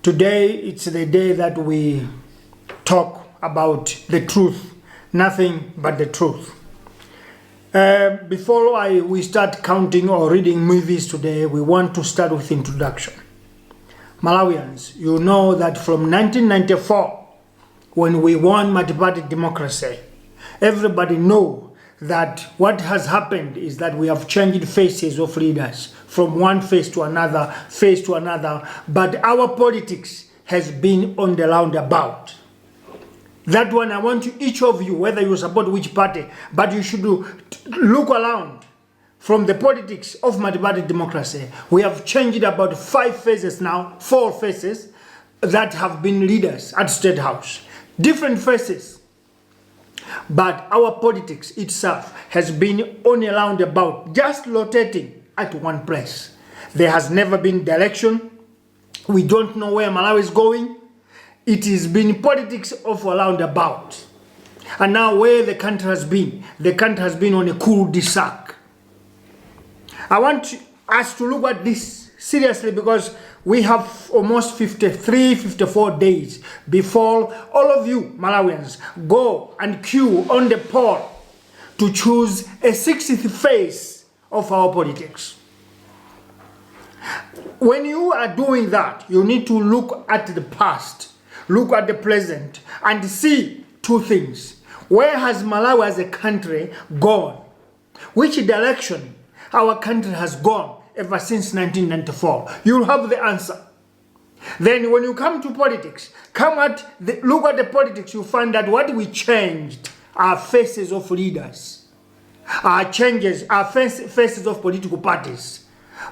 Today, it's the day that we talk about the truth, nothing but the truth. Before we start counting or reading movies today, we want to start with introduction. Malawians, you know that from 1994, when we won multi-party democracy, everybody know that what has happened is that we have changed faces of leaders from one face to another, but our politics has been on the roundabout. That one, I want you, each of you, whether you support which party, but you should look around from the politics of multi-party democracy. We have changed about 5 faces now, 4 faces that have been leaders at State House. Different faces. But our politics itself has been on a roundabout, just rotating at one place. There has never been direction. We don't know where Malawi is going. It has been politics of a roundabout. And now where the country has been on a cul-de-sac. I want us to look at this seriously because we have almost 54 days before all of you Malawians go and queue on the poll to choose a 60th phase of our politics. When you are doing that, you need to look at the past, look at the present, and see 2 things. Where has Malawi as a country gone? Which direction our country has gone ever since 1994? You'll have the answer. Then when you come to politics, look at the politics, you find that what we changed are faces of leaders, our faces of political parties.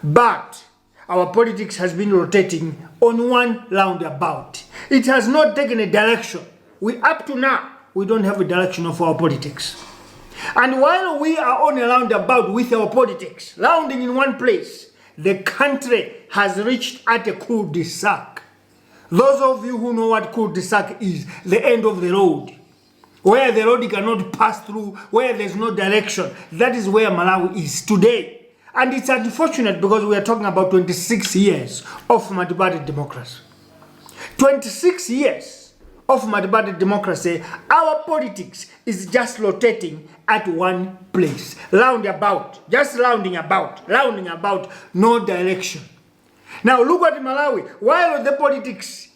But our politics has been rotating on one roundabout. It has not taken a direction. Up to now, we don't have a direction of our politics. And while we are on a roundabout with our politics, rounding in one place, the country has reached at a cul-de-sac. Those of you who know what cul-de-sac is, the end of the road, where the road cannot pass through, where there's no direction, that is where Malawi is today. And it's unfortunate because we are talking about 26 years of multi-party democracy. 26 years of multi-party democracy, our politics is just rotating at one place, roundabout, just rounding about, no direction. Now look at Malawi. While the politics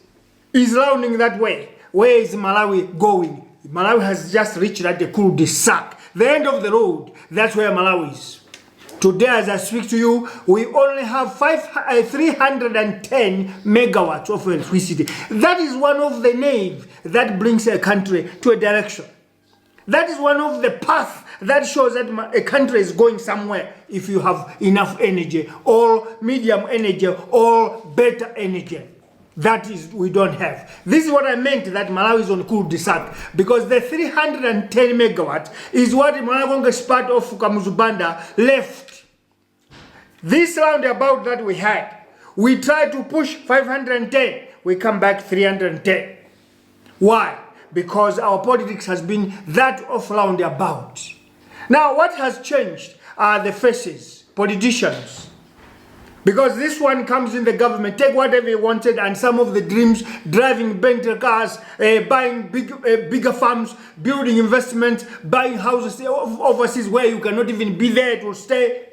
is rounding that way, where is Malawi going? Malawi has just reached at the cul-de-sac, the end of the road. That's where Malawi is. Today, as I speak to you, we only have 310 megawatts of electricity. That is one of the names that brings a country to a direction. That is one of the paths that shows that a country is going somewhere if you have enough energy, or medium energy, or better energy. That is, we don't have. This is what I meant that Malawi is on cul-de-sac, because the 310 megawatts is what Malawi part of Kamuzubanda left. This roundabout that we had, we tried to push 510, we come back 310. Why? Because our politics has been that of roundabout. Now what has changed are the faces, politicians. Because this one comes in the government, take whatever you wanted, and some of the dreams, driving Bentley cars, buying bigger farms, building investments, buying houses overseas where you cannot even be there to stay.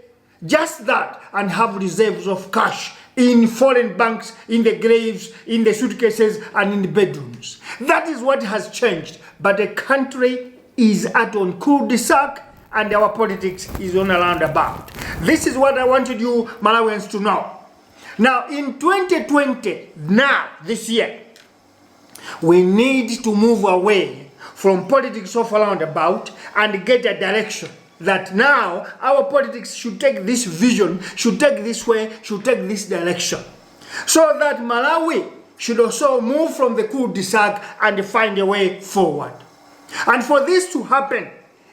Just that, and have reserves of cash in foreign banks, in the graves, in the suitcases, and in the bedrooms. That is what has changed. But the country is on cul-de-sac, and our politics is on a roundabout. This is what I wanted you Malawians to know. Now, in 2020, this year, we need to move away from politics of a roundabout and get a direction. That now our politics should take this vision, should take this way, should take this direction. So that Malawi should also move from the cul-de-sac and find a way forward. And for this to happen,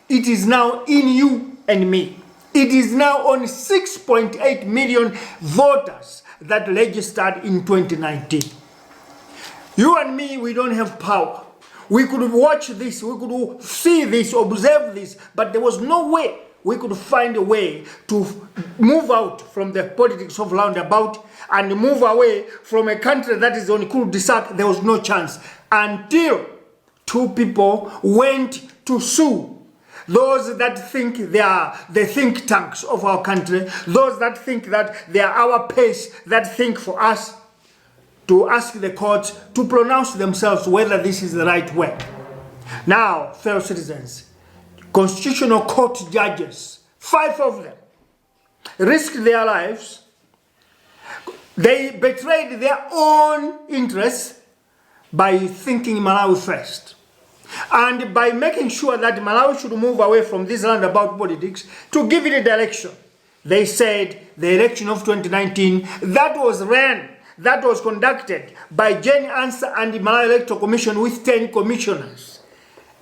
it is now in you and me. It is now on 6.8 million voters that registered in 2019. You and me, we don't have power. We could watch this, we could see this, observe this, but there was no way we could find a way to move out from the politics of roundabout and move away from a country that is on cul-de-sac, there was no chance until two people went to sue those that think they are the think tanks of our country, those that think that they are our pace, that think for us, to ask the courts to pronounce themselves whether this is the right way. Now, fellow citizens, Constitutional Court judges, 5 of them, risked their lives. They betrayed their own interests by thinking Malawi first, and by making sure that Malawi should move away from this roundabout politics to give it a direction. They said the election of 2019 that was conducted by Jane Ansah and the Malawi Electoral Commission with 10 commissioners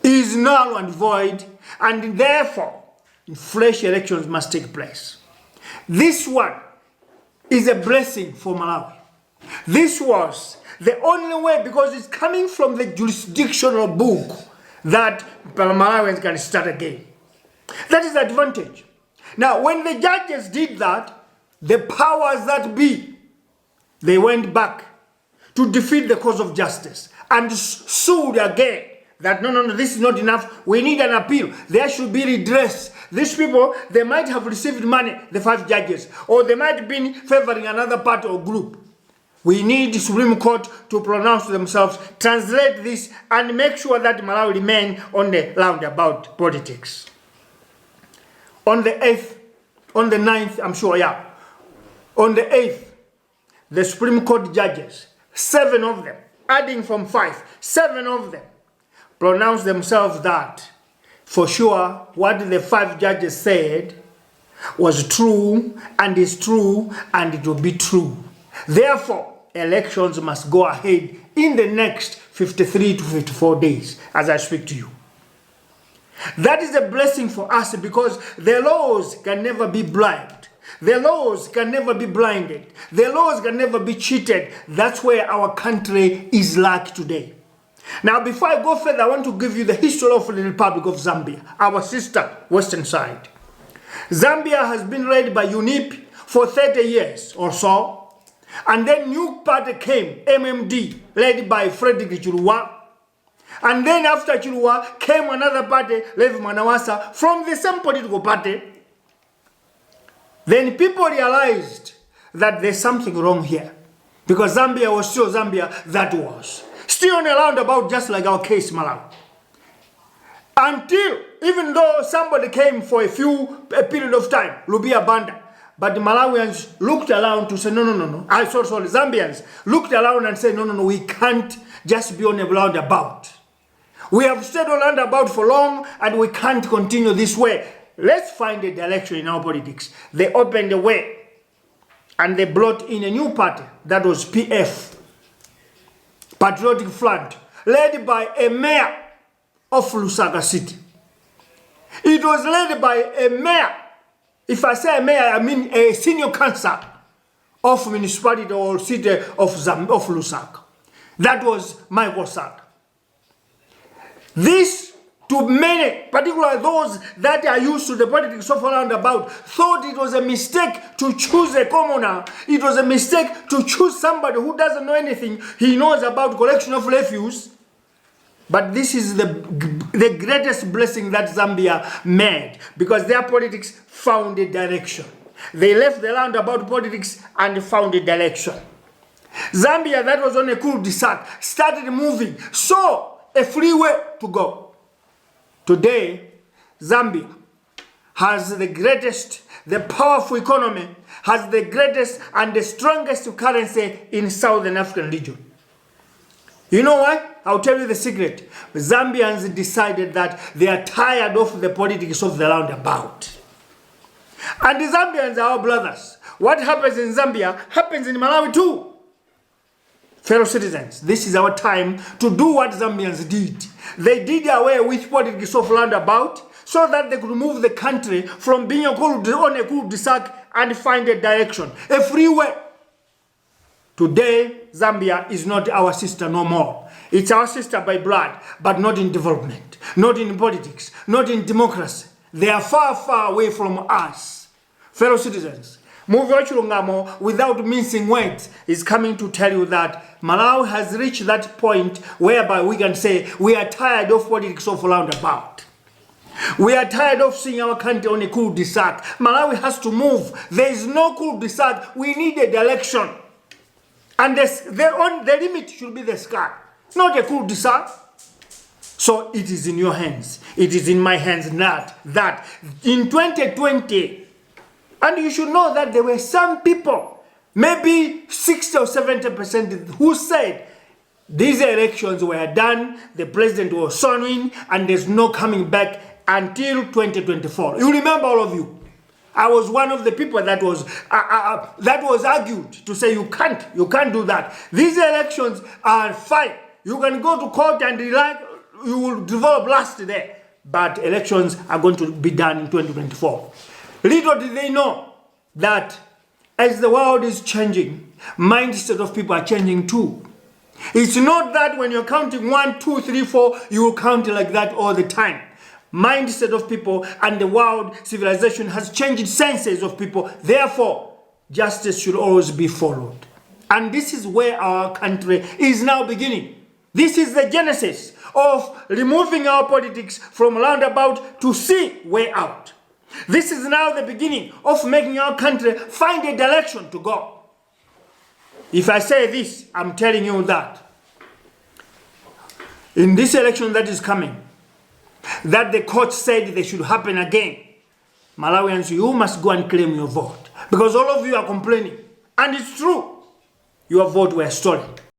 is null and void, and therefore fresh elections must take place. This one is a blessing for Malawi. This was the only way, because it's coming from the jurisdictional book, that Malawians can start again. That is the advantage. Now, when the judges did that, the powers that be, they went back to defeat the cause of justice and sued again that no, this is not enough. We need an appeal. There should be redress. These people, they might have received money, the 5 judges, or they might have been favoring another party or group. We need the Supreme Court to pronounce themselves, translate this, and make sure that Malawi remain on the roundabout politics. On the 8th, on the 9th, I'm sure, yeah. On the 8th, the Supreme Court judges, 7 of them, adding from 5, 7 of them, pronounced themselves that, for sure, what the 5 judges said was true, and is true, and it will be true. Therefore, elections must go ahead in the next 53 to 54 days as I speak to you. That is a blessing for us, because the laws can never be bribed. The laws can never be blinded. The laws can never be cheated. That's where our country is like today. Now, before I go further, I want to give you the history of the Republic of Zambia, our sister western side. Zambia has been led by UNIP for 30 years or so. And then new party came, MMD, led by Frederick Chiluba. And then after Chiluba came another party, Levi Mwanawasa, from the same political party. Then people realized that there's something wrong here, because Zambia was still Zambia that was. Still on a roundabout, just like our case, Malawi. Until, even though somebody came for a period of time, Lubia Banda, but the Malawians looked around to say, no. Zambians looked around and said, no, we can't just be on a roundabout. We have stayed on roundabout for long, and we can't continue this way. Let's find a direction in our politics. They opened the way, and they brought in a new party, that was PF, Patriotic Front, led by a mayor of Lusaka City. It was led by a mayor. If I say mayor, I mean a senior council of municipality or city of Lusaka. That was Michael Saka. This, to many, particularly those that are used to the politics of roundabout, thought it was a mistake to choose a commoner. It was a mistake to choose somebody who doesn't know anything. He knows about collection of refuse. But this is the greatest blessing that Zambia made, because their politics found a direction. They left the roundabout politics and found a direction. Zambia, that was on a cul-de-sac, started moving, saw a free way to go. Today, Zambia has the greatest, the powerful economy, has the greatest and the strongest currency in Southern African region. You know why? I'll tell you the secret. Zambians decided that they are tired of the politics of the roundabout. And the Zambians are our brothers. What happens in Zambia happens in Malawi too. Fellow citizens, this is our time to do what Zambians did. They did away with politics of roundabout so that they could move the country from being on a cul-de-sac and find a direction, a free way. Today, Zambia is not our sister no more. It's our sister by blood, but not in development, not in politics, not in democracy. They are far, far away from us. Fellow citizens, Muvi Chilungamo, without mincing words, is coming to tell you that Malawi has reached that point whereby we can say we are tired of politics of roundabout. We are tired of seeing our country on a cul-de-sac. Malawi has to move. There is no cul-de-sac. We need a direction. And the limit should be the sky, not a cul-de-sac. So it is in your hands. It is in my hands, not that. In 2020, and you should know that there were some people, maybe 60 or 70%, who said these elections were done, the president was sworn in, and there's no coming back until 2024. You remember, all of you. I was one of the people that was argued to say you can't do that. These elections are fine. You can go to court and you will develop last there. But elections are going to be done in 2024. Little did they know that as the world is changing, mindset of people are changing too. It's not that when you're counting 1, 2, 3, 4, you will count like that all the time. Mindset of people and the world civilization has changed senses of people. Therefore, justice should always be followed. And this is where our country is now beginning. This is the genesis of removing our politics from roundabout to see way out. This is now the beginning of making our country find a direction to go. If I say this, I'm telling you that in this election that is coming, that the court said they should happen again, Malawians, you must go and claim your vote. Because all of you are complaining. And it's true. Your vote were stolen.